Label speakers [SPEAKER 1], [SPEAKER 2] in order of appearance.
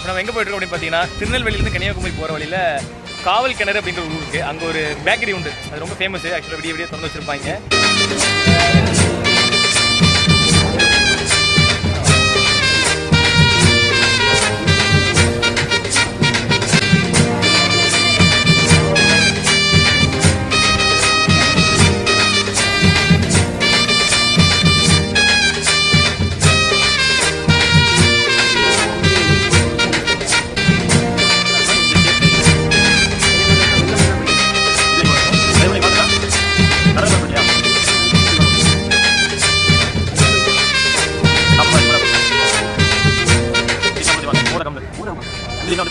[SPEAKER 1] நம்ம எங்கே போயிட்டு இருக்கோம் அப்படின்னு பார்த்தீங்கன்னா, திருநெல்வேலியிலேருந்து கன்னியாகுமரி போகிற வழியில் காவல் கிணறு அப்படின்ற ஒரு ஊர் இருக்குது. அங்கே ஒரு பேக்கரி உண்டு, அது ரொம்ப ஃபேமஸ். ஆக்சுவலாக விடிய விடிய திறந்து வச்சுருப்பாங்க. Ini